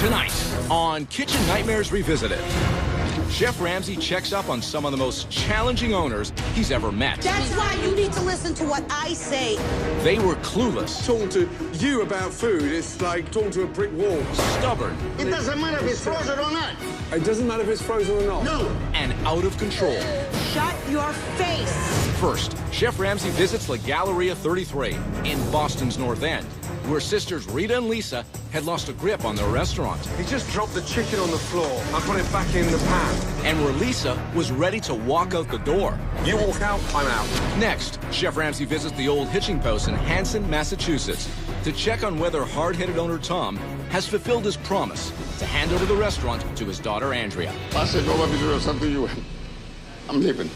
Tonight on Kitchen Nightmares Revisited, Chef Ramsay checks up on some of the most challenging owners he's ever met. That's why you need to listen to what I say. They were clueless. Talking to you about food, it's like talking to a brick wall. Stubborn. It doesn't matter if it's frozen or not. It doesn't matter if it's frozen or not. No. And out of control. Shut your face. First, Chef Ramsay visits La Galleria 33 in Boston's North End, where sisters Rita and Lisa had lost a grip on their restaurant. He just dropped the chicken on the floor. I put it back in the pan. And where Lisa was ready to walk out the door. You walk out, I'm out. Next, Chef Ramsay visits the old hitching post in Hanson, Massachusetts, to check on whether hard-headed owner Tom has fulfilled his promise to hand over the restaurant to his daughter Andrea. I said nobody do something you. I'm leaving.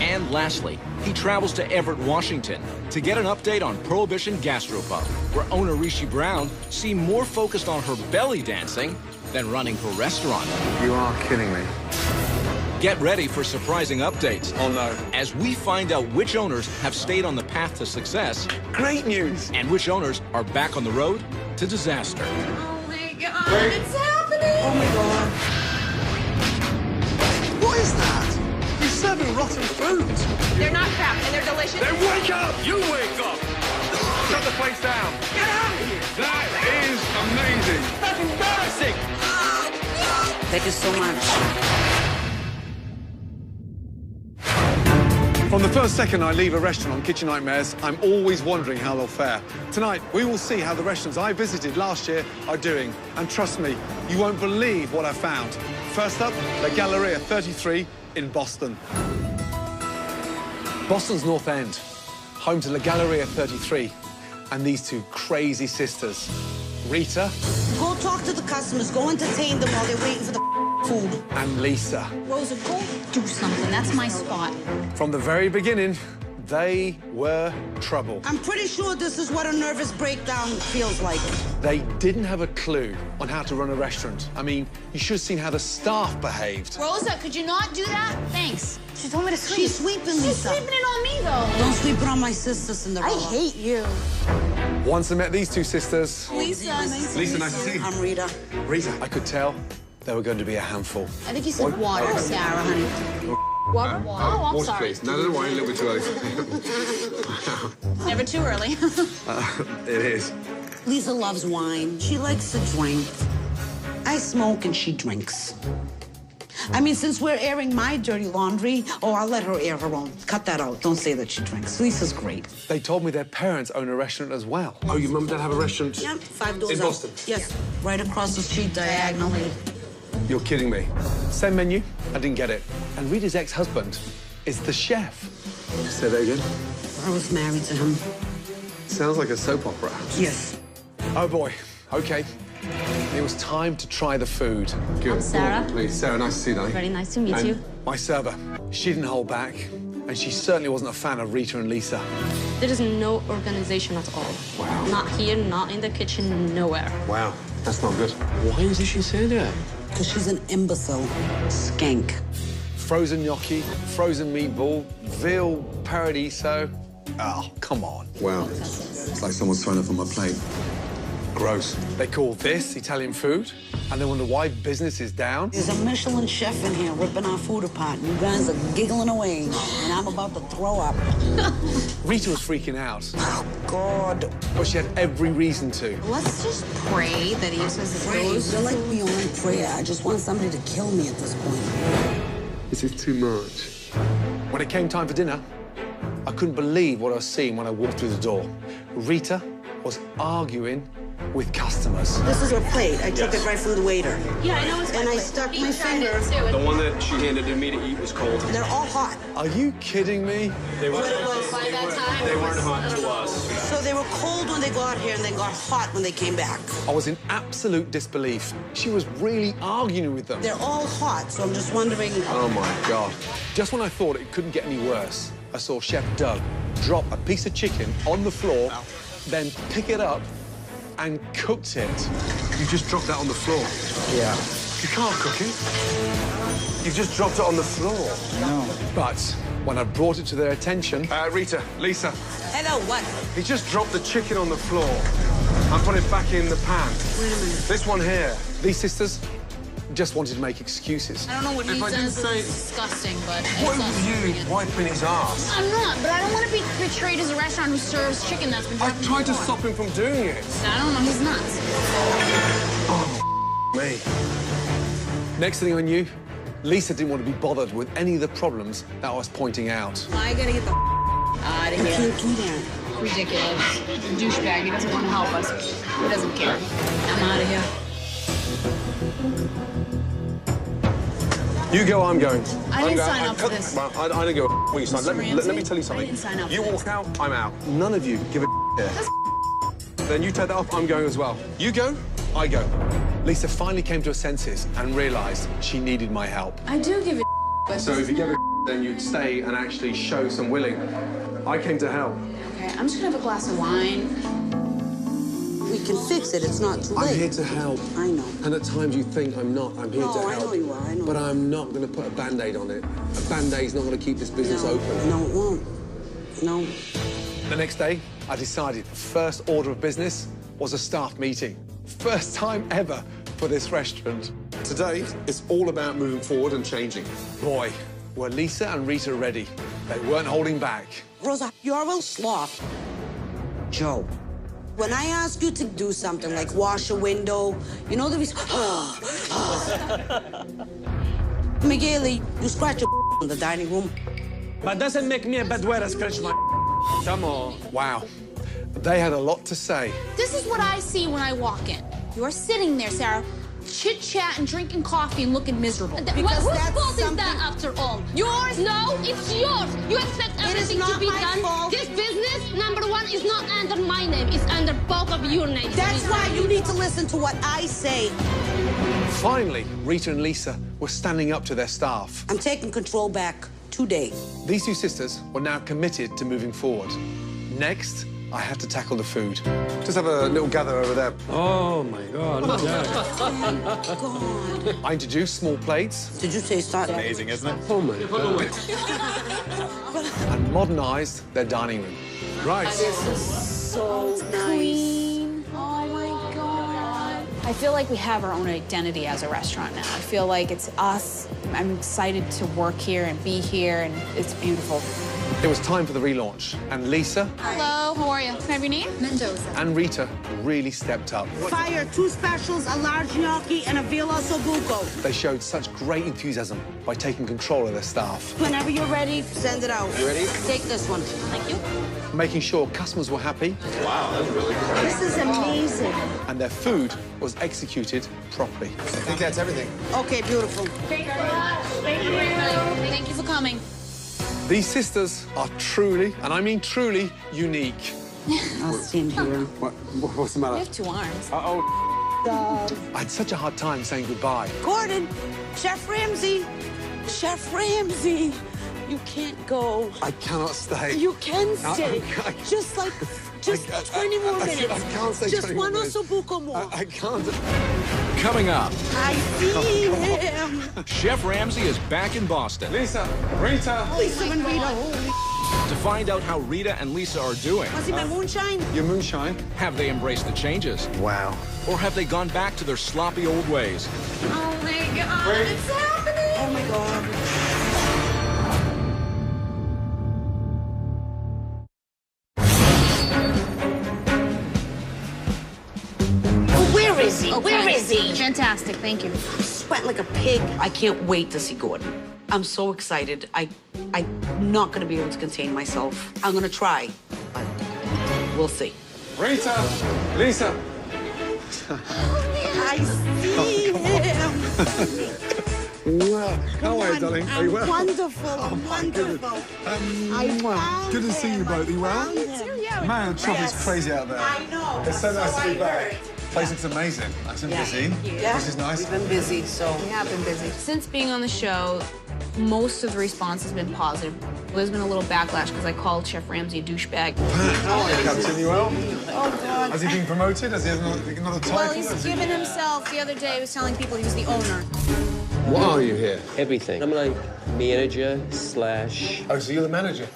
And lastly, he travels to Everett, Washington to get an update on Prohibition Gastropub, where owner Rishi Brown seemed more focused on her belly dancing than running her restaurant. You are kidding me. Get ready for surprising updates. Oh, no. As we find out which owners have stayed on the path to success. Great news. And which owners are back on the road to disaster. Oh, my God. It's happening. Oh, my God. What is that? You're serving rotten food. They're not crap, and they're delicious. Then wake up! You wake up! Shut the place down. Get out of here! That is amazing. That's embarrassing. Thank you so much. From the first second I leave a restaurant on Kitchen Nightmares, I'm always wondering how they'll fare. Tonight, we will see how the restaurants I visited last year are doing. And trust me, you won't believe what I found. First up, La Galleria 33 in Boston. Boston's North End, home to La Galleria 33, and these two crazy sisters, Rita Go talk to the customers. Go entertain them while they're waiting for the food. and Lisa. Rosa, go do something. That's my spot. From the very beginning, they were trouble. I'm pretty sure this is what a nervous breakdown feels like. They didn't have a clue on how to run a restaurant. I mean, you should have seen how the staff behaved. Rosa, could you not do that? Thanks. She told me to sweep. She's sweeping, She's Lisa. sweeping it on me, though. Don't sweep it on my sister, Cinderella. I hate you. Once I met these two sisters, Lisa, nice Lisa, nice to see you. I'm Rita. Rita, I could tell they were going to be a handful. I think you said water, Sarah, honey. Water? Oh, I'm sorry. No, don't worry, a little bit too early. Never too early. It is. Lisa loves wine. She likes to drink. I smoke and she drinks. I mean, since we're airing my dirty laundry, I'll let her air her own. Cut that out. Don't say that she drinks. Lisa's great. They told me their parents own a restaurant as well. Oh, your mum and dad have a restaurant? Yep, 5 doors In out. Boston? Yes, right across the street diagonally. You're kidding me. Same menu, I didn't get it. And Rita's ex-husband is the chef. Say that again? I was married to him. Sounds like a soap opera. Yes. Oh, boy. Okay. It was time to try the food. Good. I'm Sarah. Please, Sarah, nice to see you, darling. Very nice to meet you. My server. She didn't hold back, and she certainly wasn't a fan of Rita and Lisa. There is no organization at all. Wow. Not here, not in the kitchen, nowhere. Wow, that's not good. Why is she saying that? Because she's an imbecile. Skank. Frozen gnocchi, frozen meatball, veal paradiso. Oh, come on. Wow. It's like someone's thrown up on my plate. Gross. They call this Italian food, and they wonder why business is down. There's a Michelin chef in here ripping our food apart. You guys are giggling away, and I'm about to throw up. Rita was freaking out, Oh, God. but she had every reason to. Let's just pray that he uses Pray. those. You're like beyond prayer. I just want somebody to kill me at this point. This is too much. When it came time for dinner, I couldn't believe what I was seeing when I walked through the door. Rita was arguing with customers. This is your plate. I took it right from the waiter. Yeah, I know it's And I stuck my finger. The one that she handed to me to eat was cold. They're all hot. Are you kidding me? They weren't By that time, they weren't hot to us. So they were cold when they got here and they got hot when they came back. I was in absolute disbelief. She was really arguing with them. They're all hot, so I'm just wondering. Oh, my God. Just when I thought it couldn't get any worse, I saw Chef Doug drop a piece of chicken on the floor, then pick it up and cooked it. You just dropped that on the floor. Yeah. You can't cook it. You've just dropped it on the floor. No. But when I brought it to their attention... Rita, Lisa, Hello, what? he just dropped the chicken on the floor. and put it back in the pan. Wait a minute. This one here. These sisters just wanted to make excuses. I don't know what he If I does. didn't say- It's disgusting, but What it's was you wiping his ass? I'm not, but I don't want to be portrayed as a restaurant who serves chicken that's been I dropped tried to before. stop him from doing it. I don't know, he's nuts. Me. Next thing I knew, Lisa didn't want to be bothered with any of the problems that I was pointing out. I gotta get the out of here. Can't do that. Ridiculous. Douchebag, he doesn't want to help us. He doesn't care. I'm out of here. You go, I'm going. I didn't sign up for this. Well, I didn't go. Well, you signed. Let me Ramsey, tell you I something. didn't sign up You for walk this. out, I'm out. None of you give a here. Then you take that off, I'm going as well. You go, I go. Lisa finally came to her senses and realised she needed my help. I do give a but So if you give a then you'd stay and actually show some willing. I came to help. okay, I'm just gonna have a glass of wine. We can fix it. It's not too I'm late. here to help. I know. And at times you think I'm not. I'm here No, to I help. know you are, I know. But I'm not going to put a Band-Aid on it. A Band-Aid's not going to keep this business open. No, it won't. No. The next day, I decided the first order of business was a staff meeting. First time ever for this restaurant. Today, it's all about moving forward and changing. Boy, were Lisa and Rita ready. They weren't holding back. Rosa, you're a real sloth. Joe, when I ask you to do something like wash a window, you know the reason. Miguel, you scratch your in the dining room. But doesn't make me a bad way to scratch my Come on. Wow, they had a lot to say. This is what I see when I walk in. You're sitting there, Sarah, chit-chatting, drinking coffee, and looking miserable. Because Whose that's fault is something- that after all? Yours? No, it's yours. You expect It is everything not to be my done. fault. This business, number one, is not under my name. It's under both of your names. That's why you need to listen to what I say. Finally, Rita and Lisa were standing up to their staff. I'm taking control back today. These two sisters were now committed to moving forward. Next, I had to tackle the food. Just have a little gather over there. Oh, my God. Look at that. God. I introduced small plates Did you say start? Amazing, isn't it? Oh, my God. and modernised their dining room. Right. So nice. Clean. Oh my God. I feel like we have our own identity as a restaurant now. I feel like it's us. I'm excited to work here and be here, and it's beautiful. It was time for the relaunch, and Lisa Hello, how are you? Can I have your name? Mendoza. and Rita really stepped up. Fire 2 specials, a large gnocchi, and a villa sobuco. They showed such great enthusiasm by taking control of their staff, Whenever you're ready, send it out. You ready? Take this one. Thank you. making sure customers were happy This is amazing. and their food was executed properly. I think that's everything. Okay, beautiful. Thank you for coming. These sisters are truly, and I mean truly, unique. I'll stand here. What's the You matter? have 2 arms. I had such a hard time saying goodbye. Gordon, Chef Ramsay. Chef Ramsay. You can't go. I cannot stay. You can stay. I- Just like, just 20 more minutes. I can't stay Just 20 more one minutes. ossobuco more. I can't. Coming up, I see him. Chef Ramsay is back in Boston Lisa, Rita. Lisa and Rita. to find out how Rita and Lisa are doing. Want to see my moonshine? Your moonshine. Have they embraced the changes? Wow. Or have they gone back to their sloppy old ways? Oh my God, it's happening. Oh my God. Where is he? Where is he? Fantastic, thank you. Sweat like a pig. I can't wait to see Gordon. I'm so excited. I'm not gonna be able to contain myself. I'm gonna try, but we'll see. Rita, Lisa. I see him. Well, how are you, darling? Are you well? Wonderful, wonderful. Good to see you both. Are you well? Man, the traffic's crazy out there. I know. It's so nice to be I back. heard. Place looks amazing. Nice and busy. Yeah. This is nice. We've been busy, so. We have been busy. Since being on the show, most of the response has been positive. There's been a little backlash because I called Chef Ramsay a douchebag. Captain, you well? Oh, God. Has he been promoted? Has he had another title? Well, he's given himself. The other day, he was telling people he was the owner. What are you here? Everything. I'm like manager slash. Oh, so you're the manager?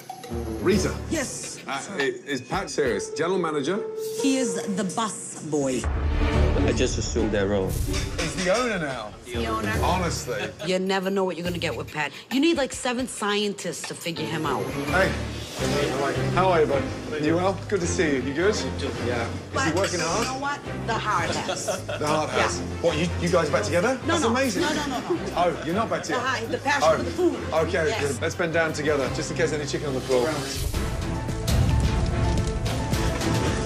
Rita. Yes. Is Pat serious? General manager? He is the bus boy. I just assumed that role. He's the owner now. The owner. Honestly. You never know what you're gonna get with Pat. You need like 7 scientists to figure him out. Hey. How are you, bud? You well? Good to see you. You good? Yeah. Is he working You hard? know what? The hard ass. The Heart House. Yeah. What, you guys back together? No, That's no. amazing. No. Oh, you're not back together? The passion for the food. Okay, Yes. good. Let's bend down together, just in case any chicken on the floor.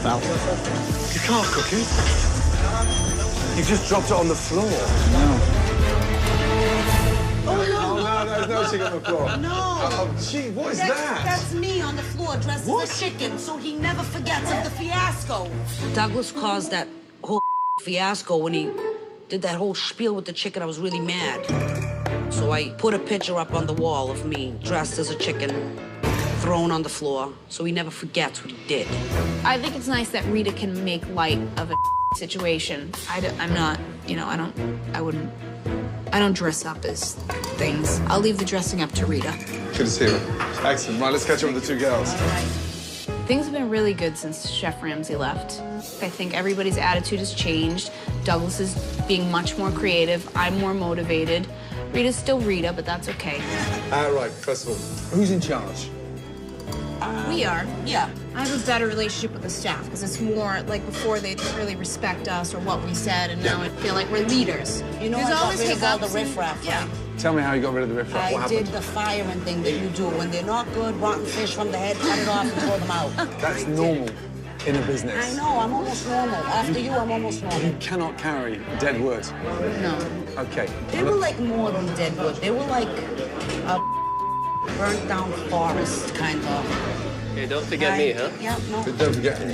Val. You can't cook it. You've just dropped it on the floor. Oh, no. Oh, no, there's no chicken on the floor. No. Oh, gee, what is that? That's me on the floor dressed as a chicken, so he never forgets of the fiasco. Douglas caused that whole fiasco when he did that whole spiel with the chicken. I was really mad. So I put a picture up on the wall of me dressed as a chicken, thrown on the floor, so he never forgets what he did. I think it's nice that Rita can make light of a situation. I'm not, you know, I don't dress up as things. I'll leave the dressing up to Rita. Good to see you. Excellent. Right, let's catch up with the 2 girls. Things have been really good since Chef Ramsay left. I think everybody's attitude has changed. Douglas is being much more creative. I'm more motivated. Rita's still Rita, but that's okay. Right, first of all, who's in charge? We are. Yeah. I have a better relationship with the staff because it's more like before they didn't really respect us or what we said, and now I feel like we're leaders. You know, There's I got always rid of all the hiccups and- riffraff, Yeah. right? Tell me how you got rid of the riffraff. What I did happened? the firing thing that you do. When they're not good, rotten fish from the head, cut it off and throw them out. That's normal in a business. I know, I'm almost normal. After you, I'm almost normal. You cannot carry dead wood. No. Okay. They were like more than deadwood. They were like a burnt down forest, kind of. Hey, don't forget me, huh? Yeah, no. But don't forget me.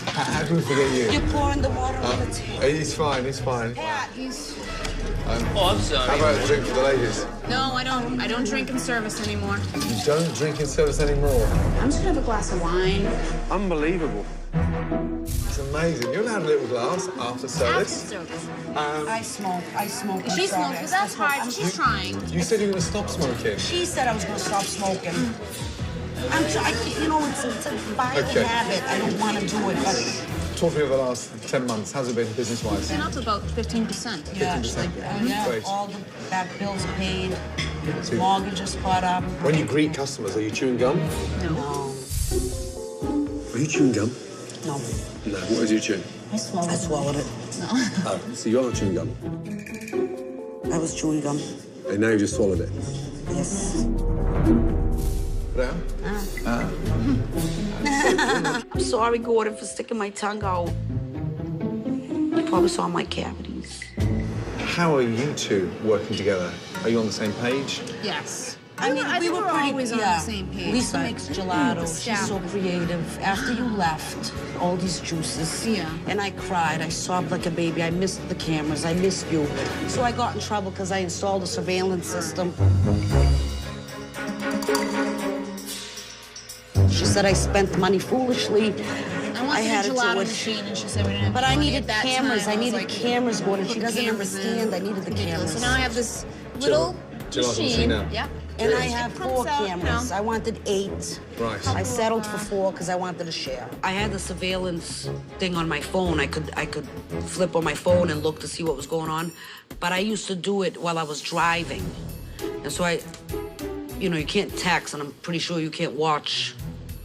How can we forget you? You're pouring the water on the table. He's fine, he's fine. Pat, he's... Oh, I'm sorry. How about a drink for the ladies? No, I don't drink in service anymore. You don't drink in service anymore. I'm just gonna have a glass of wine. Unbelievable. It's amazing. You're allowed a little glass after After service. service. I smoke. I'm She sorry. smokes, but that's hard. She's trying. You said you were going to stop smoking. She said I was going to stop smoking. You know, it's a violent Okay. habit. I don't want to do it, but... Talk to me over the last 10 months. How's it been business-wise? Been up to about 15%. Yeah, 15%. yeah, Great. all the back bills paid, So- mortgages caught up. When you greet customers, are you chewing gum? No, Are you chewing gum? no. No. What is you chewing? I swallowed it. Oh, so you are chewing gum. I was chewing gum. And now you just swallowed it. Yes. Down? I'm sorry, Gordon, for sticking my tongue out. You probably saw my cavities. How are you two working together? Are you on the same page? Yes. I mean, we think were we're pretty, always on the same page. Lisa but makes gelato. the She's staff- so creative. After you left, all these juices. Yeah. And I cried. I sobbed like a baby. I missed the cameras. I missed you. So I got in trouble because I installed a surveillance system. She said I spent money foolishly. I wanted had a to do gelato it. machine, and she said we didn't have But I money needed at that cameras. time. I was needed like, cameras, Gordon. She put doesn't cameras in. understand. I needed the Ridiculous. cameras. So now I have this little Gelato machine machine. now. Yep. And I It have comes 4 out, you cameras. know. I wanted 8. Right. I settled for 4 because I wanted to share. I had the surveillance thing on my phone. I could flip on my phone and look to see what was going on. But I used to do it while I was driving. And so you know, you can't text, and I'm pretty sure you can't watch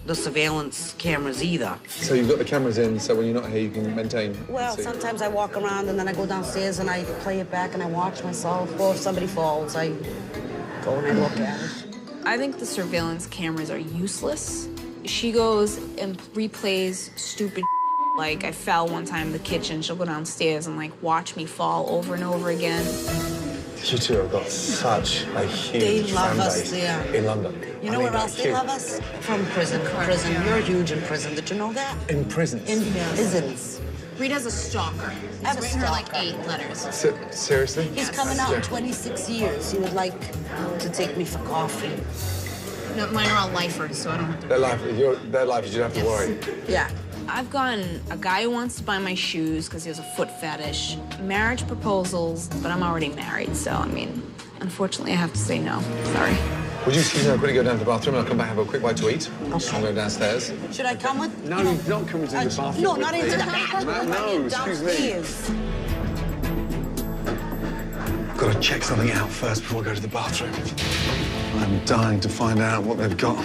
the surveillance cameras either. So you've got the cameras in, so when you're not here, you can maintain. Well, see. sometimes I walk around and then I go downstairs and I play it back and I watch myself. Or if somebody falls, I go and I look at it. I think the surveillance cameras are useless. She goes and replays stupid like I fell one time in the kitchen. She'll go downstairs and like watch me fall over and over again. You two have got such a huge They love fan us base there. in London. You know where else they love us? From prison. Prison. You're huge in prison. Did you know that? In prisons? In prisons. Rita's a stalker. I have a He's written her like stalker. 8 letters. Seriously? He's coming out in 26 years. He would like to take me for coffee. No, mine are all lifers, so I don't have to. Their life, you don't have to worry. Yeah. I've gotten a guy who wants to buy my shoes because he has a foot fetish, marriage proposals, but I'm already married, so I mean, unfortunately I have to say no. Sorry. Would you quickly go down to the bathroom and I'll come back and have a quick bite to eat? Okay. I'll go downstairs. Should I come with? No, you're not coming to the bathroom. No, not into the bathroom. No, excuse me. Downstairs. Got to check something out first before I go to the bathroom. I'm dying to find out what they've got.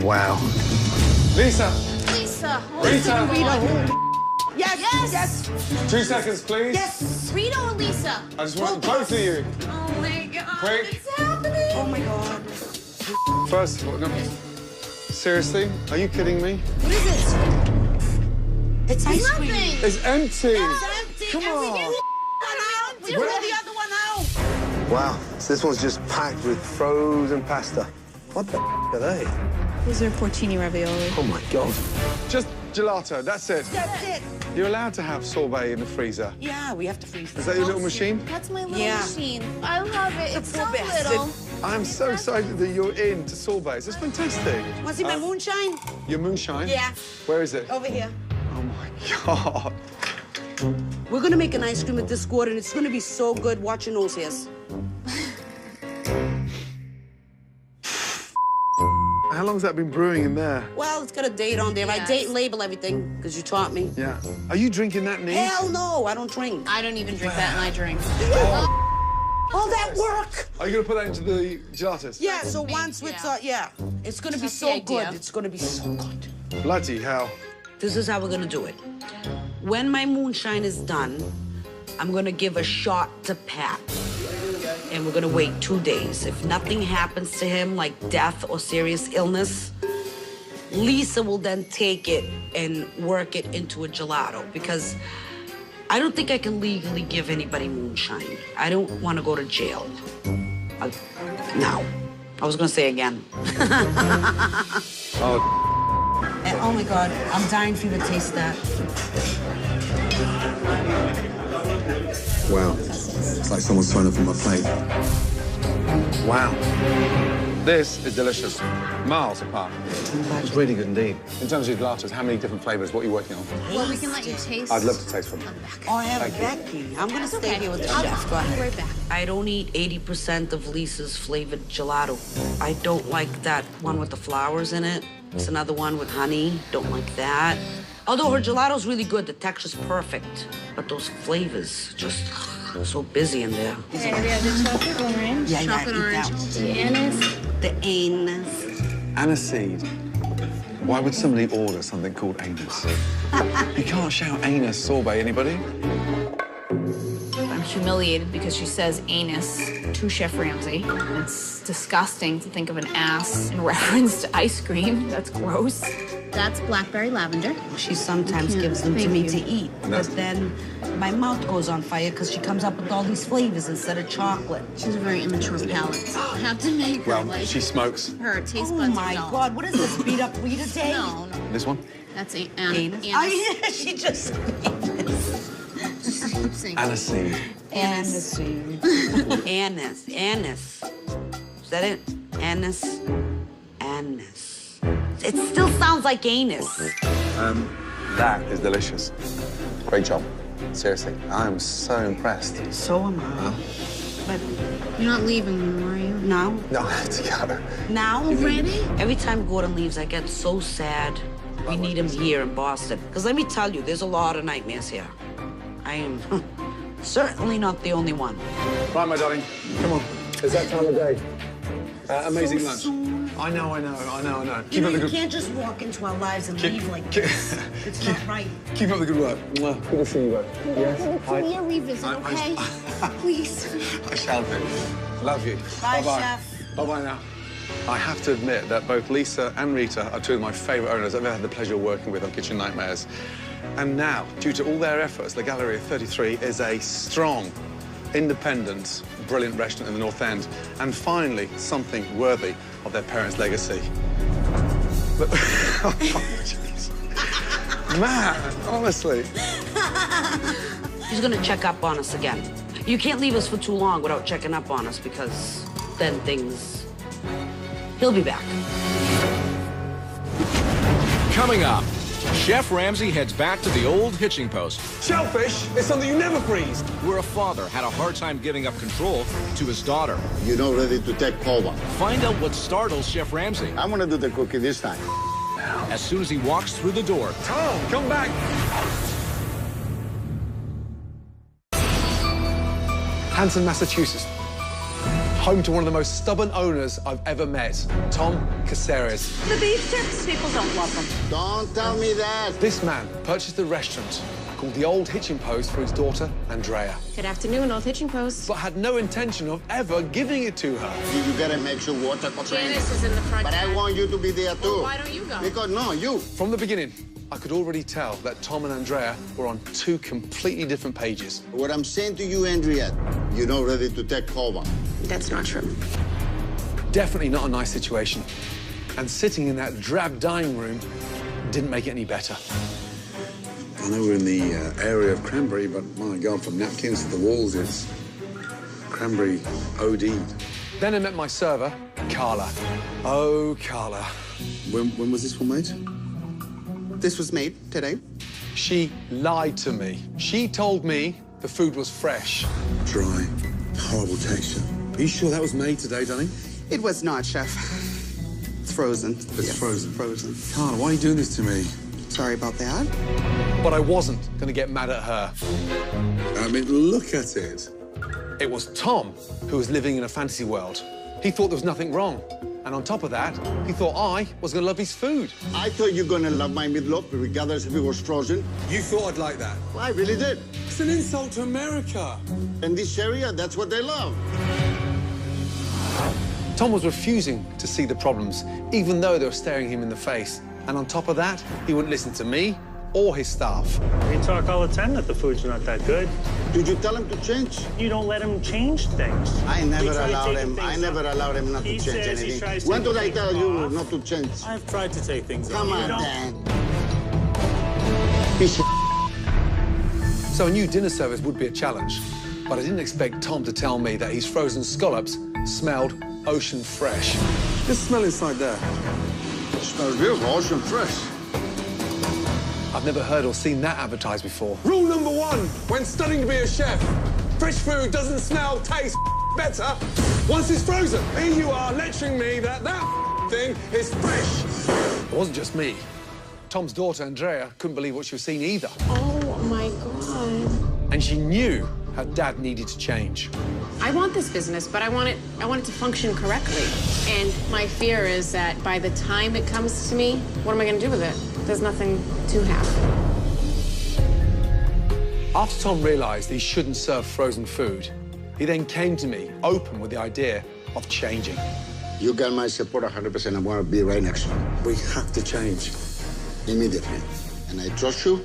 Wow. Lisa! Lisa. Rita! Yes, Yes. yes, 2 seconds, please. yes. Rita or Lisa? I just want both of you. Oh my God. Quick. What's happening? Oh my God. First of all, no. Seriously? Are you kidding me? What is it? It's ice cream. Nothing. It's empty. It's empty. Come on. Throw the other one out. Wow, so this one's just packed with frozen pasta. What the are they? These are porcini ravioli. Oh my God. Just gelato, that's it. That's it. You're allowed to have sorbet in the freezer. Yeah, we have to freeze Is this. that your little machine? That's my little Yeah. machine. I love it. It's so best. little. I'm so excited that you're into sorbets. It's fantastic. Want to see my moonshine? Your moonshine? Yeah. Where is it? Over here. Oh my God. We're gonna make an ice cream with this squad, and it's gonna be so good. Watch your nose hairs. How long's that been brewing in there? Well, it's got a date on there. I Yes. date and label everything because you taught me. Yeah. Are you drinking that neat? Hell no, I don't drink. I don't even drink that, and I drink. All that work. Are you going to put that into the gelatos? Yeah. So once it's it's gonna be That's so the idea. good. It's gonna be so good. Bloody hell. This is how we're gonna do it. When my moonshine is done, I'm gonna give a shot to Pat. And we're gonna wait 2 days. If nothing happens to him, like death or serious illness, Lisa will then take it and work it into a gelato because I don't think I can legally give anybody moonshine. I don't want to go to jail. No. I was gonna say again. Oh my God, I'm dying for you to taste that. Wow. It's like someone's thrown up on my plate. Wow. This is delicious. Miles apart. It's really good indeed. In terms of your gelatos, how many different flavors? What are you working on? Well, we can let you taste. I'd love to taste from them. Oh, I have Becky. I'm gonna stay here with the chef. Go I'll be ahead. right back. I don't eat 80% of Lisa's flavored gelato. I don't like that one with the flowers in it. It's another one with honey. Don't like that. Although her gelato's really good, the texture's perfect. But those flavors, just so busy in there. Okay, we have the chocolate orange. Yeah, chocolate eat orange. that. The anise. The anise. Aniseed. Why would somebody order something called anus? You can't shout anus sorbet, anybody? I'm humiliated because she says anus to Chef Ramsay. It's disgusting to think of an ass in reference to ice cream. That's gross. That's blackberry lavender. She sometimes Yeah, gives them to thank me you. to eat. But then my mouth goes on fire because she comes up with all these flavors instead of chocolate. She's a very immature palate. I have to make her Well, like she smokes. her taste Oh buds. my are dull. God, what is this beat up Rita day? No, no. This one? That's Anus. anise. Oh, yeah, she just Keep saying Aniseed. Anise. Anise. Anise. Is that it? Anise. Anise. It still sounds like anus. That is delicious. Great job. Seriously, I'm so impressed. So am I. But You're not leaving them, are you? now, No, I have to go. now, Ready? every time Gordon leaves, I get so sad. We need him here in Boston. Because let me tell you, there's a lot of nightmares here. I am certainly not the only one. Right, my darling. Come on. It's that time of day. Amazing lunch. soon. I know. You Keep know, up the you good... can't just walk into our lives and Keep- leave like keep- this. It's not right. Keep up the good work. Mwah. Good to see you both. Yes? Can we revisit, okay? Please. I shall do. Love you. Bye, Bye-bye. Chef. Bye-bye now. I have to admit that both Lisa and Rita are two of my favourite owners I've ever had the pleasure of working with on Kitchen Nightmares. And now, due to all their efforts, the Galleria 33 is a strong, independent, brilliant restaurant in the North End. And finally, something worthy of their parents' legacy. But, oh, jeez. Man, honestly. He's gonna check up on us again. You can't leave us for too long without checking up on us because then things... He'll be back. Coming up, Chef Ramsay heads back to the old hitching post, Shellfish is something you never freeze. where a father had a hard time giving up control to his daughter. You're not ready to take over. Find out what startles Chef Ramsay I'm gonna do the cooking this time. as soon as he walks through the door. Tom, come back. Hanson, Massachusetts. Home to one of the most stubborn owners I've ever met, Tom Caceres. The beef tips, people don't love them. Don't tell me that. This man purchased a restaurant called the Old Hitching Post for his daughter, Andrea, Good afternoon, Old Hitching Post. but had no intention of ever giving it to her. You gotta make sure water contains. Janice is in the front. But I want you to be there too. Well, why don't you go? Because no, you. From the beginning, I could already tell that Tom and Andrea were on two completely different pages. What I'm saying to you, Andrea, you're not ready to take over. That's not true. Definitely not a nice situation. And sitting in that drab dining room didn't make it any better. I know we're in the area of Cranberry, but my God, from napkins to the walls, it's Cranberry OD'd. Then I met my server, Carla. Oh, Carla. When was this one made? This was made today. She lied to me. She told me the food was fresh. Dry, horrible texture. Are you sure that was made today, Danny? It was not, Chef. It's frozen. It's frozen. Frozen. Carla, why are you doing this to me? Sorry about that. But I wasn't going to get mad at her. I mean, look at it. It was Tom who was living in a fantasy world. He thought there was nothing wrong. And on top of that, he thought I was going to love his food. I thought you were gonna love my meatloaf, regardless if it was frozen. You thought I'd like that? Well, I really did. It's an insult to America. In this area, that's what they love. Tom was refusing to see the problems, even though they were staring him in the face. And on top of that, he wouldn't listen to me or his staff. We talk all the time that the food's not that good. Did you tell him to change? You don't let him change things. I never We try allowed taking him. I things never off. allowed him not He to change says he anything. tries When to did I take tell you off. not to change? I've tried to take things Come off. on, You don't. Dan. Piece of So a new dinner service would be a challenge. But I didn't expect Tom to tell me that his frozen scallops smelled ocean fresh. Just smell inside there. It smells beautiful, ocean fresh. I've never heard or seen that advertised before. Rule number one, when studying to be a chef, fresh food doesn't smell, taste better once it's frozen. Here you are lecturing me that thing is fresh. It wasn't just me. Tom's daughter, Andrea, couldn't believe what she was seeing either. Oh, my God. And she knew her dad needed to change. I want this business, but I want it to function correctly. And my fear is that by the time it comes to me, what am I going to do with it? There's nothing to have. After Tom realized he shouldn't serve frozen food, he then came to me, open with the idea of changing. You got my support 100%. I'm gonna be right next to you. We have to change. Immediately. And I trust you.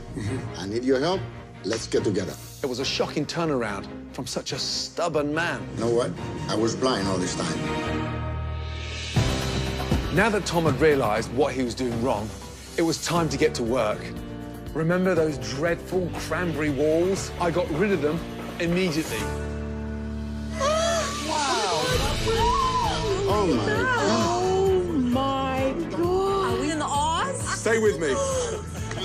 I need your help. Let's get together. It was a shocking turnaround from such a stubborn man. You know what? I was blind all this time. Now that Tom had realized what he was doing wrong, it was time to get to work. Remember those dreadful cranberry walls? I got rid of them immediately. Oh, my God. Oh, my God. Are we in the Oz? Stay with me.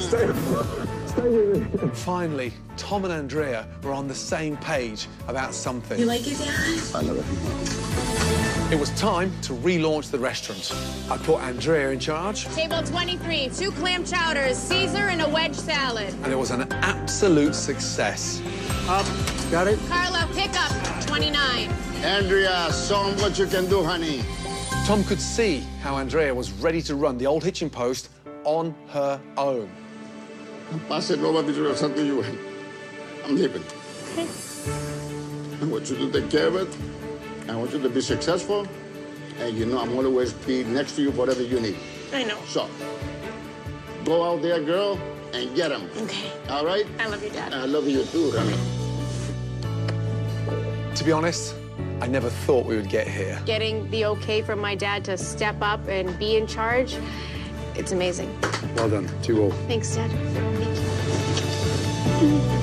Stay with me. Finally, Tom and Andrea were on the same page about something. You like it, Dad? I love it. It was time to relaunch the restaurant. I put Andrea in charge, Table 23, 2 clam chowders, Caesar, and a wedge salad. and it was an absolute success. Got it? Carla, pick up 29. Andrea, show 'em what you can do, honey. Tom could see how Andrea was ready to run the Old Hitching Post on her own. Pass it over to you. I'm leaving. Okay. I want you to take care of it. I want you to be successful. And you know I'm always be next to you for whatever you need. I know. So, go out there, girl, and get him. Okay. All right? I love you, Dad. I love you too, honey. To be honest, I never thought we would get here. Getting the okay from my dad to step up and be in charge, it's amazing. Well done. To you all. Thanks, Dad. Thank you.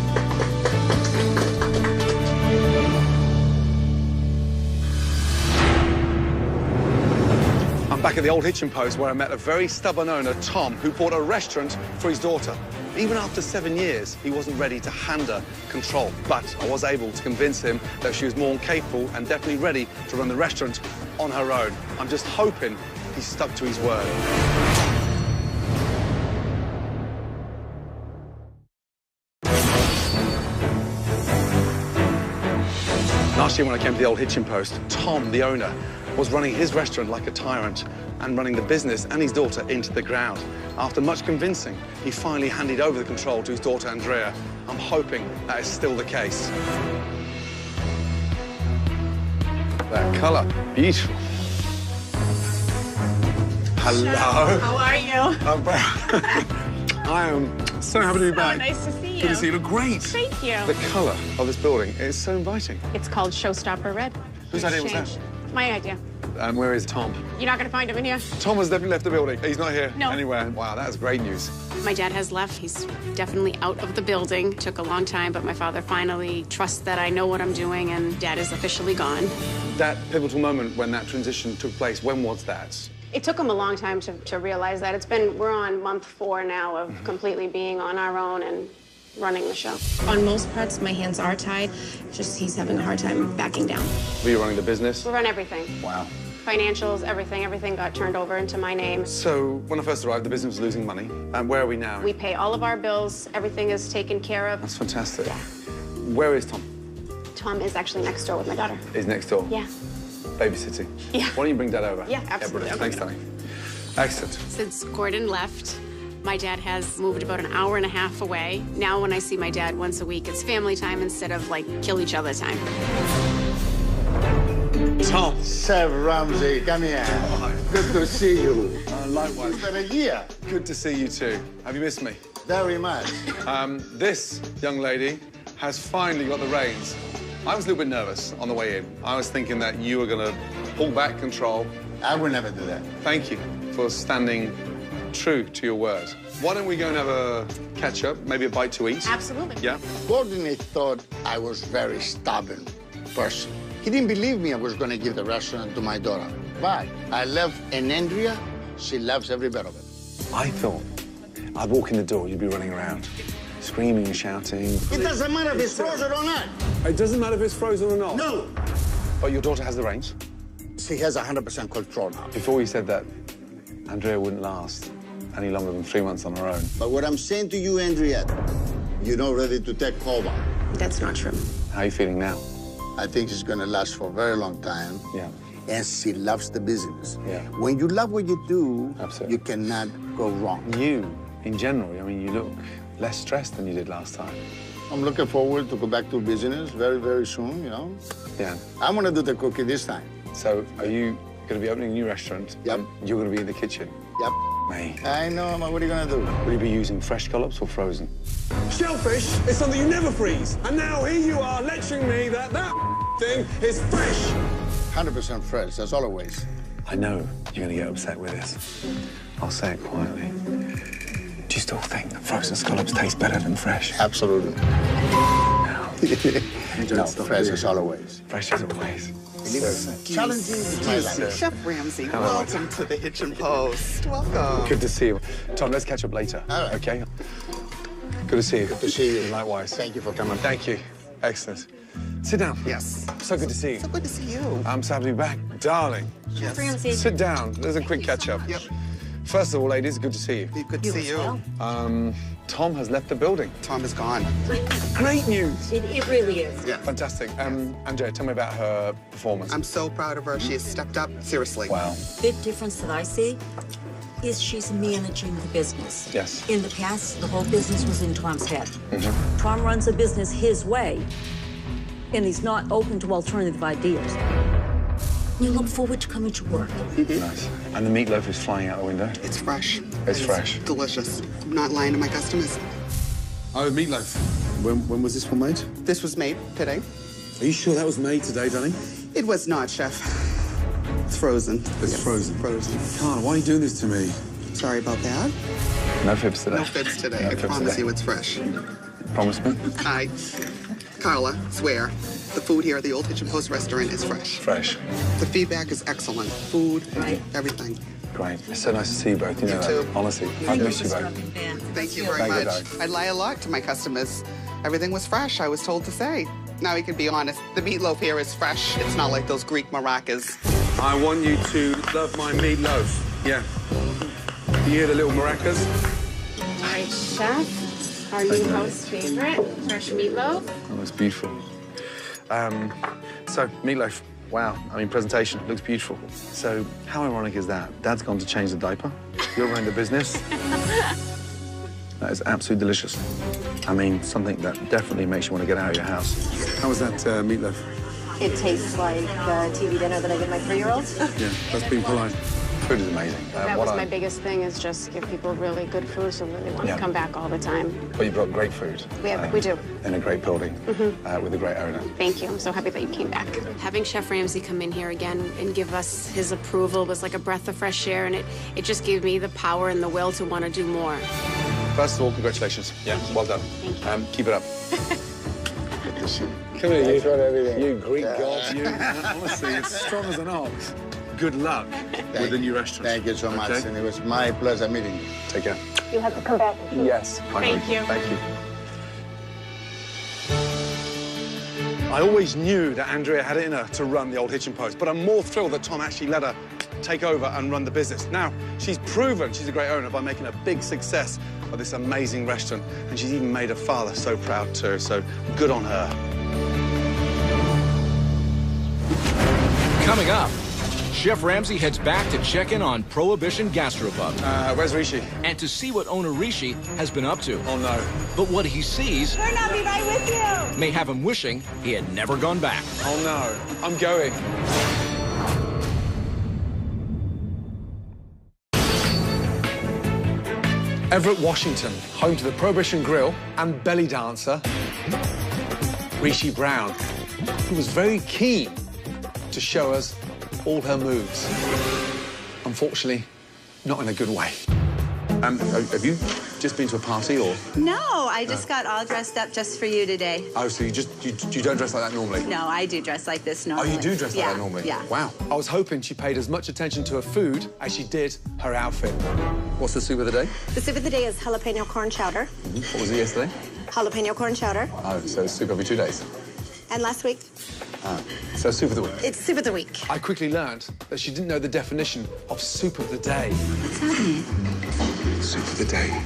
I'm back at the old Hitchin Post where I met a very stubborn owner, Tom, who bought a restaurant for his daughter. Even after 7 years, he wasn't ready to hand her control. But I was able to convince him that she was more capable and definitely ready to run the restaurant on her own. I'm just hoping he stuck to his word. Last year when I came to the old Hitchin Post, Tom, the owner, was running his restaurant like a tyrant and running the business and his daughter into the ground. After much convincing, he finally handed over the control to his daughter, Andrea. I'm hoping that is still the case. That colour, beautiful. Hello. How are you? I am so happy to be back. Nice to see you. Good to see you. Look great. Thank you. The colour of this building is so inviting. It's called Showstopper Red. Whose idea was that? My idea. And where is Tom? You're not going to find him in here? Tom has definitely left the building. He's not here No. anywhere. Wow, that's great news. My dad has left. He's definitely out of the building. Took a long time, but my father finally trusts that I know what I'm doing, and Dad is officially gone. That pivotal moment when that transition took place, when was that? It took him a long time to realize that. We're on month 4 now of completely being on our own and running the show. On most parts, my hands are tied. Just he's having a hard time backing down. Were you running the business? We run everything. Wow. Financials, everything got turned over into my name. So when I first arrived, the business was losing money. And where are we now? We pay all of our bills. Everything is taken care of. That's fantastic. Yeah. Where is Tom? Tom is actually next door with my daughter. He's next door? Yeah. Babysitting? Yeah. Why don't you bring Dad over? Yeah, absolutely. Yeah, thanks, darling. Excellent. Since Gordon left, my dad has moved about an hour and a half away. Now when I see my dad once a week, it's family time instead of, like, kill each other time. Tom. Chef Ramsay, come here. Good to see you. Likewise. It's been a year. Good to see you too. Have you missed me? Very much. This young lady has finally got the reins. I was a little bit nervous on the way in. I was thinking that you were going to pull back control. I will never do that. Thank you for standing true to your word. Why don't we go and have a catch-up, maybe a bite to eat? Absolutely. Yeah? Gordon thought I was very stubborn person. He didn't believe me I was going to give the restaurant to my daughter. But I left, and Andrea, she loves every bit of it. I thought I'd walk in the door, you'd be running around, screaming and shouting. It doesn't matter if it's frozen or not. It doesn't matter if it's frozen or not? No. But your daughter has the reins? She has 100% control now. Before you said that, Andrea wouldn't last any longer than 3 months on her own. But what I'm saying to you, Andrea, you're not ready to take over. That's not true. How are you feeling now? I think she's going to last for a very long time. Yeah. And she loves the business. Yeah. When you love what you do, Absolutely. you cannot go wrong. You, in general, I mean, you look less stressed than you did last time. I'm looking forward to go back to business very, very soon, you know. Yeah. I'm going to do the cooking this time. So, are you going to be opening a new restaurant? Yep. You're going to be in the kitchen? Yep. Me. I know, but what are you going to do? Will you be using fresh scallops or frozen? Shellfish is something you never freeze. And now here you are lecturing me that thing is fresh. 100% fresh, as always. I know you're going to get upset with this. I'll say it quietly. Do you still think that frozen scallops taste better than fresh? Absolutely. No, fresh as always. Fresh as always. Challenging is my life. Chef Ramsay, Hello. welcome to the Hitchin Post. Welcome. Good to see you. Tom, let's catch up later. All right. Okay? Good to see you. Good to see you. Likewise. Thank you for coming. Thank you. Excellent. Sit down. Yes. So good to see you. So good to see you. I'm so happy to be back. Darling. Yes. Ramsay. Sit down. There's a quick catch-up. Yep. First of all, ladies, good to see you. Good to see you. Tom has left the building. Tom is gone. Great news. It really is. Yeah. Fantastic. Andrea, tell me about her performance. I'm so proud of her. She has stepped up, seriously. Wow. Big difference that I see is she's managing the business. Yes. In the past, the whole business was in Tom's head. Tom runs a business his way, and he's not open to alternative ideas. You look forward to coming to work. Nice. And the meatloaf is flying out the window? It's fresh. It's fresh. Delicious. I'm not lying to my customers. Oh, meatloaf. When was this one made? This was made today. Are you sure that was made today, darling? It was not, Chef. It's frozen. It's frozen. Frozen. Carl, why are you doing this to me? Sorry about that. No fibs today. No fibs today. I fibs promise today. you it's fresh. Promise me? I, Carla, swear, the food here at the Old Hitchin Post restaurant is fresh. Fresh. The feedback is excellent. Food, everything. Great. It's so nice to see you both. You know too. that. Honestly, I've missed you both. Thank you very Thank you, much. Doug. I lie a lot to my customers. Everything was fresh, I was told to say. Now we can be honest. The meatloaf here is fresh. It's not like those Greek maracas. I want you to love my meatloaf. Yeah. You hear the little maracas? All right, chef. Our new host's favorite, fresh meatloaf. Oh, it's beautiful. So, meatloaf. Wow. I mean, presentation looks beautiful. So, how ironic is that? Dad's gone to change the diaper. You're running the business. That is absolutely delicious. I mean, something that definitely makes you want to get out of your house. How was that meatloaf? It tastes like the TV dinner that I give my 3-year-olds. Yeah, that's being polite. Food is amazing. That was my biggest thing, is just give people really good food so that they want to come back all the time. Well, you've got great food. We do. In a great building with a great owner. Thank you. I'm so happy that you came back. Having Chef Ramsay come in here again and give us his approval was like a breath of fresh air, and it just gave me the power and the will to want to do more. First of all, congratulations. Yeah, well done. Thank you. Keep it up. Good to see you. Come here, you. Tried everything. You Greek god, you. Honestly, it's strong as an ox. Good luck with the new restaurant. Thank you so much, and it was my pleasure meeting you. Take care. You'll have to come back. Yes. Thank you. Thank you. I always knew that Andrea had it in her to run the Old Hitchin Post, but I'm more thrilled that Tom actually let her take over and run the business. Now, she's proven she's a great owner by making a big success of this amazing restaurant, and she's even made her father so proud too, so good on her. Coming up, Chef Ramsay heads back to check in on Prohibition Gastropub. Where's Rishi? And to see what owner Rishi has been up to. Oh, no. But what he sees Turn, I'll be right with you. may have him wishing he had never gone back. Oh, no. I'm going. Everett, Washington, home to the Prohibition Grill and belly dancer, Rishi Brown, who was very keen to show us all her moves. Unfortunately, not in a good way. Have you just been to a party, or? No, I just got all dressed up just for you today. Oh, so you don't dress like that normally? No, I do dress like this normally. Oh, you do dress like that normally? Yeah. Wow. I was hoping she paid as much attention to her food as she did her outfit. What's the soup of the day? The soup of the day is jalapeno corn chowder. What was it yesterday? Jalapeno corn chowder. Oh, so soup every 2 days? And last week, So soup of the week? it's soup of the week. I quickly learned that she didn't know the definition of soup of the day. What's happening? Soup of the day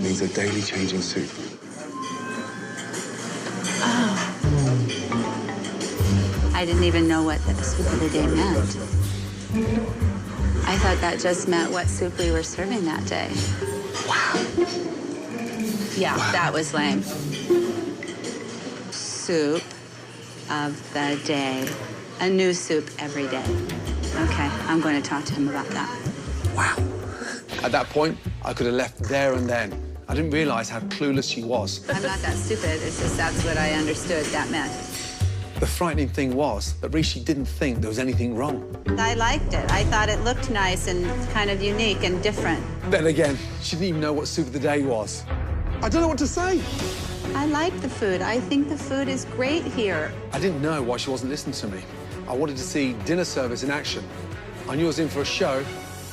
means a daily changing soup. Oh. I didn't even know what the soup of the day meant. I thought that just meant what soup we were serving that day. Wow. Yeah, that was lame. Soup of the day. A new soup every day. Okay, I'm going to talk to him about that. Wow. At that point, I could have left there and then. I didn't realize how clueless she was. I'm not that stupid. It's just that's what I understood that meant. The frightening thing was that Rishi didn't think there was anything wrong. I liked it. I thought it looked nice and kind of unique and different. Then again, she didn't even know what soup of the day was. I don't know what to say. I like the food. I think the food is great here. I didn't know why she wasn't listening to me. I wanted to see dinner service in action. I knew I was in for a show,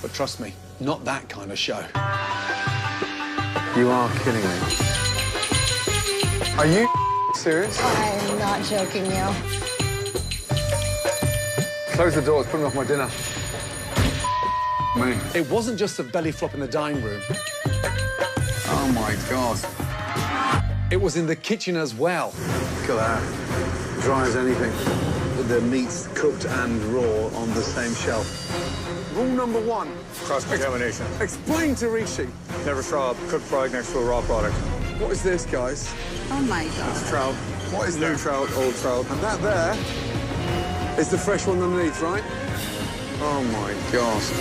but trust me, not that kind of show. You are kidding me. Are you serious? I'm not joking, Neil. Close the doors, put me off my dinner. Me. It wasn't just a belly flop in the dining room. Oh, my God. It was in the kitchen as well. Look at that. Dry as anything. The meat's cooked and raw on the same shelf. Rule number 1. Cross-contamination. Explain to Rishi. Never straw cooked product next to a raw product. What is this, guys? Oh, my God. It's trout. What is New that? trout, old trout. And that there is the fresh one underneath, right? Oh, my gosh.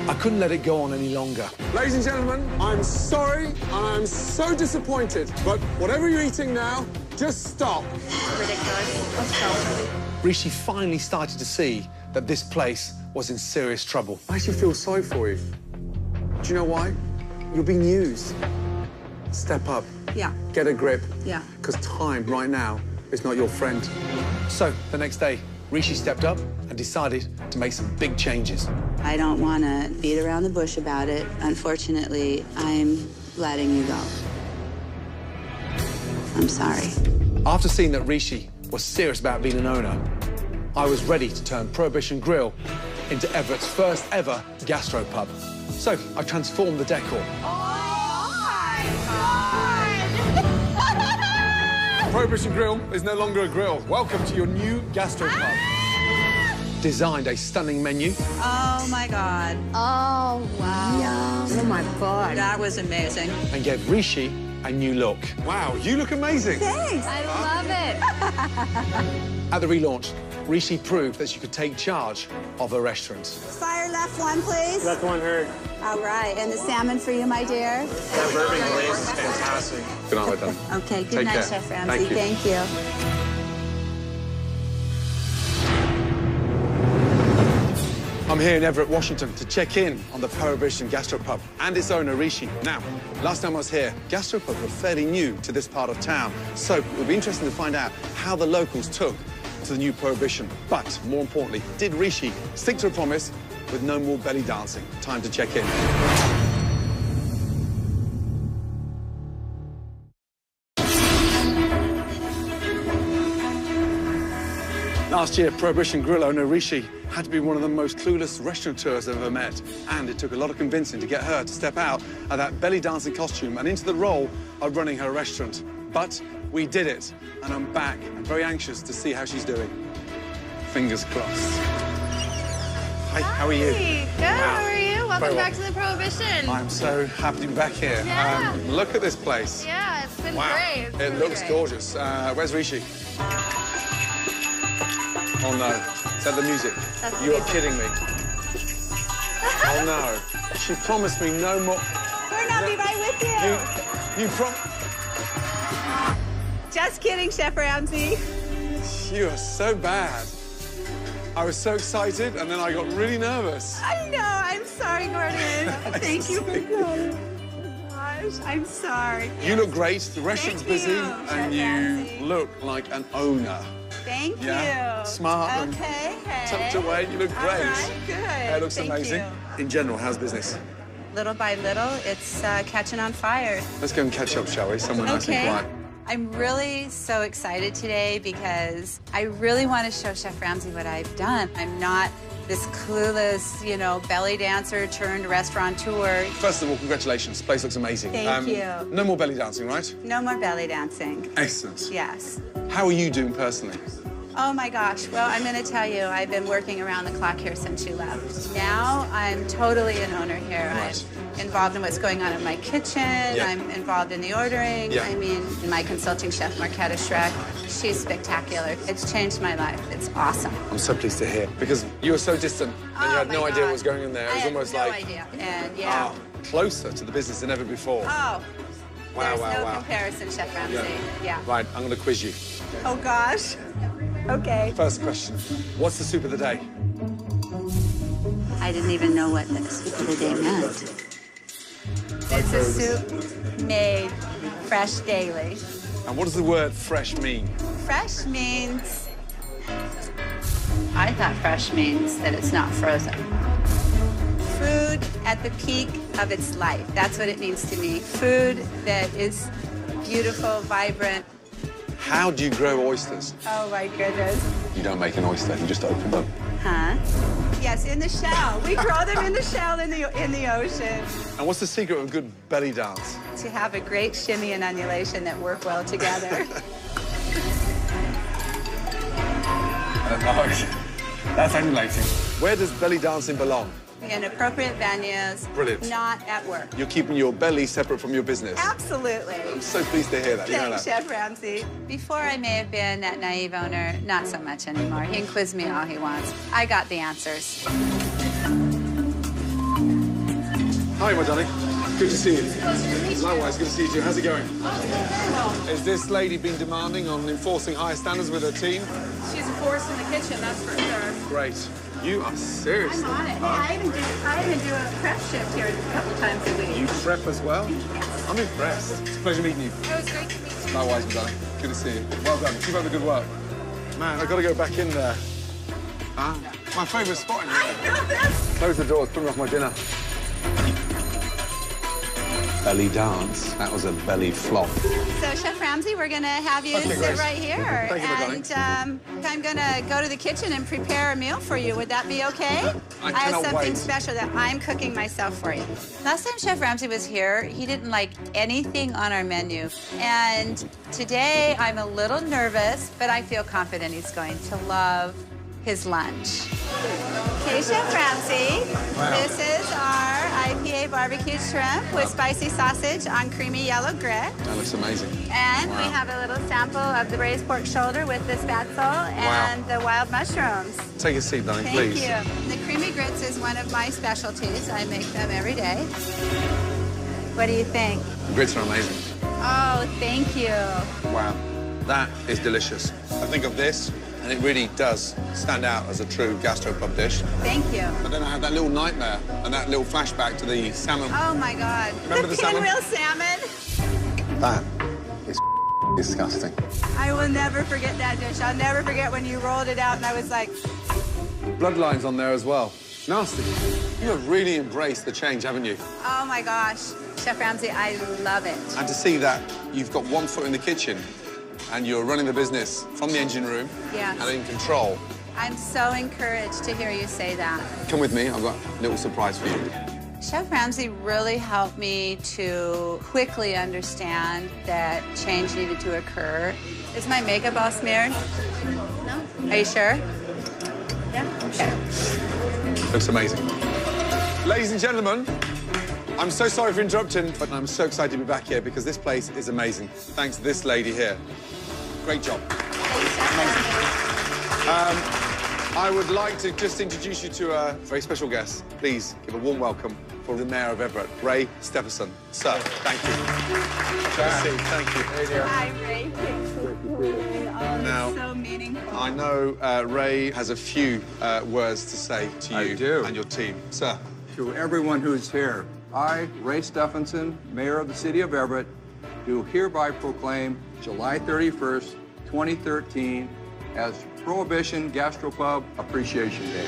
I couldn't let it go on any longer. Ladies and gentlemen, I'm sorry and I'm so disappointed, but whatever you're eating now, just stop. Ridiculous. Let's go. Rishi finally started to see that this place was in serious trouble. I actually feel sorry for you. Do you know why? You're being used. Step up. Yeah. Get a grip. Yeah. Because time right now is not your friend. So the next day, Rishi stepped up and decided to make some big changes. I don't want to beat around the bush about it. Unfortunately, I'm letting you go. I'm sorry. After seeing that Rishi was serious about being an owner, I was ready to turn Prohibition Grill into Everett's first ever gastropub. So I transformed the decor. Prohibition Grill is no longer a grill. Welcome to your new gastropub. Designed a stunning menu. Oh, my God. Oh, wow. Yum. Oh, my God. That was amazing. And gave Rishi a new look. Wow, you look amazing. Thanks. I love it. At the relaunch, Rishi proved that she could take charge of her restaurant. Fire left one, please. Left one heard. All right. And the salmon for you, my dear. That bourbon glaze is fantastic. Good night, madam. Okay, good Take night, care. Chef Ramsay. Thank you. I'm here in Everett, Washington, to check in on the Prohibition Gastropub and its owner, Rishi. Now, last time I was here, gastropubs were fairly new to this part of town, so it would be interesting to find out how the locals took to the new Prohibition. But, more importantly, did Rishi stick to a promise with no more belly dancing? Time to check in. Last year, Prohibition Grill owner Rishi had to be one of the most clueless restaurateurs I've ever met. And it took a lot of convincing to get her to step out of that belly dancing costume and into the role of running her restaurant. But we did it, and I'm back. I'm very anxious to see how she's doing. Fingers crossed. Hi, how are you? Good, how are you? Welcome Very well. back to the Prohibition. I'm so happy to be back here. Yeah. Look at this place. Yeah, it's been Wow, great. It's it been looks great. gorgeous. Where's Rishi? Oh no, is that the music? That's the You're music. kidding me. Oh no, she promised me no more. We're not be right with you. You Just kidding, Chef Ramsay. You are so bad. I was so excited and then I got really nervous. I know. I'm sorry, Gordon. Thank you for coming. Gosh, I'm sorry. You look great, the restaurant's Thank busy, you, and Chef you Ramsay. look like an owner. Thank Yeah, you. smart and Okay, hey. tucked away, you look All great. right, good. It looks Thank amazing. you. In general, how's business? Little by little, it's catching on fire. Let's go and catch up, shall we? Somewhere nice and Okay. quiet. I'm really so excited today because I really want to show Chef Ramsay what I've done. I'm not this clueless, you know, belly dancer turned restaurateur. First of all, congratulations. This place looks amazing. Thank you. No more belly dancing, right? No more belly dancing. Excellent. Yes. How are you doing personally? Oh my gosh. Well, I'm going to tell you, I've been working around the clock here since you left. Now I'm totally an owner here. Right. I'm involved in what's going on in my kitchen. Yeah. I'm involved in the ordering. Yeah. I mean, my consulting chef, Marketa Schreck, she's spectacular. It's changed my life. It's awesome. I'm so pleased to hear, because you were so distant and you had no idea what was going on there. It was I had almost no like idea. And yeah. closer to the business than ever before. Oh, Wow, there's wow, no wow. comparison, Chef Ramsay. Yeah. Yeah. Right, I'm going to quiz you. Oh gosh. Okay. First question. What's the soup of the day? I didn't even know what the soup of the day meant. It's a soup made fresh daily. And what does the word fresh mean? Fresh means, I thought fresh means that it's not frozen. Food at the peak of its life. That's what it means to me. Food that is beautiful, vibrant. How do you grow oysters? Oh my goodness. You don't make an oyster, you just open them. Huh? Yes, in the shell. We grow them in the shell in the ocean. And what's the secret of a good belly dance? To have a great shimmy and undulation that work well together. That's undulating. Where does belly dancing belong? In appropriate venues. Brilliant. Not at work. You're keeping your belly separate from your business. Absolutely. I'm so pleased to hear that. You know Thanks, that. Chef Ramsay. Before I may have been that naive owner, not so much anymore. He can quiz me all he wants. I got the answers. Hi, my darling. Good to see you. Likewise, good to see you too. How's it going? Is this lady been demanding on enforcing higher standards with her team? She's a force in the kitchen, that's for sure. Great. You are serious. I'm on it. Hey, I even do a prep shift here a couple times a week. You prep as well? Yes. I'm impressed. It's a pleasure meeting you. It was great to meet you. Likewise, darling. Good to see you. Well done. Keep up the good work. Man, I've got to go back in there. My favourite spot in here. I know this. Close the doors, put me off my dinner. Belly dance. That was a belly flop. So, Chef Ramsay, we're going to have you sit right here. Thank you, and I'm going to go to the kitchen and prepare a meal for you. Would that be okay? I have something special that I'm cooking myself for you. Last time Chef Ramsay was here, he didn't like anything on our menu. And today, I'm a little nervous, but I feel confident he's going to love his lunch. Okay, Chef Ramsay, this is our IPA barbecue shrimp with spicy sausage on creamy yellow grit. That looks amazing. And we have a little sample of the braised pork shoulder with the spatzel and the wild mushrooms. Take a seat, darling, please. Thank you. The creamy grits is one of my specialties. I make them every day. What do you think? The grits are amazing. Oh, thank you. Wow, that is delicious. I think of this, and it really does stand out as a true gastropub dish. Thank you. But then I had that little nightmare and that little flashback to the salmon. Oh, my God. Remember the salmon? Pinwheel salmon. That is disgusting. I will never forget that dish. I'll never forget when you rolled it out and I was like... Bloodlines on there as well. Nasty. You have really embraced the change, haven't you? Oh, my gosh. Chef Ramsay, I love it. And to see that you've got one foot in the kitchen and you're running the business from the engine room and in control. I'm so encouraged to hear you say that. Come with me, I've got a little surprise for you. Chef Ramsay really helped me to quickly understand that change needed to occur. Is my makeup all smeared? No. Are you sure? Yeah. Okay. Looks amazing. Ladies and gentlemen, I'm so sorry for interrupting, but I'm so excited to be back here because this place is amazing. Thanks to this lady here. Great job. I would like to just introduce you to a very special guest. Please give a warm welcome for the Mayor of Everett, Ray Stephenson. Sir, thank you. Thank you. Hey, dear. Hi, Ray. Now, so meaningful. I know Ray has a few words to say to you and your team. Sir. To everyone who's here, I, Ray Stephenson, Mayor of the City of Everett, do hereby proclaim July 31st, 2013 as Prohibition Gastropub Appreciation Day.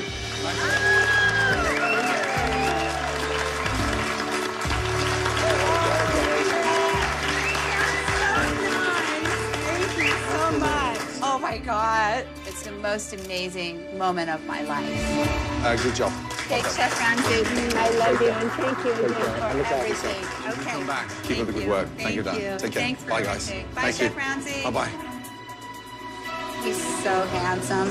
Thank you so much. Oh, my God. It's the most amazing moment of my life. Good job. Thanks, Chef Ramsay. I love you, and thank you again for everything. Okay. Come back. Keep up the good work. Thank you, Dan. Take care. Thanks for Bye, guys. everything. Bye, Thank you. Chef Ramsay. Bye-bye. He's so handsome.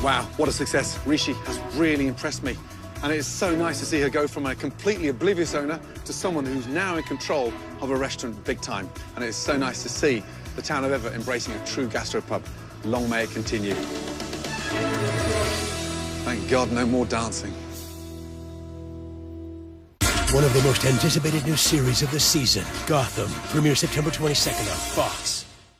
Wow, what a success. Rishi has really impressed me. And it's so nice to see her go from a completely oblivious owner to someone who's now in control of a restaurant big time. And it's so nice to see the town of Everett embracing a true gastropub. Long may it continue. Thank God, no more dancing. One of the most anticipated new series of the season, Gotham, premieres September 22nd on Fox.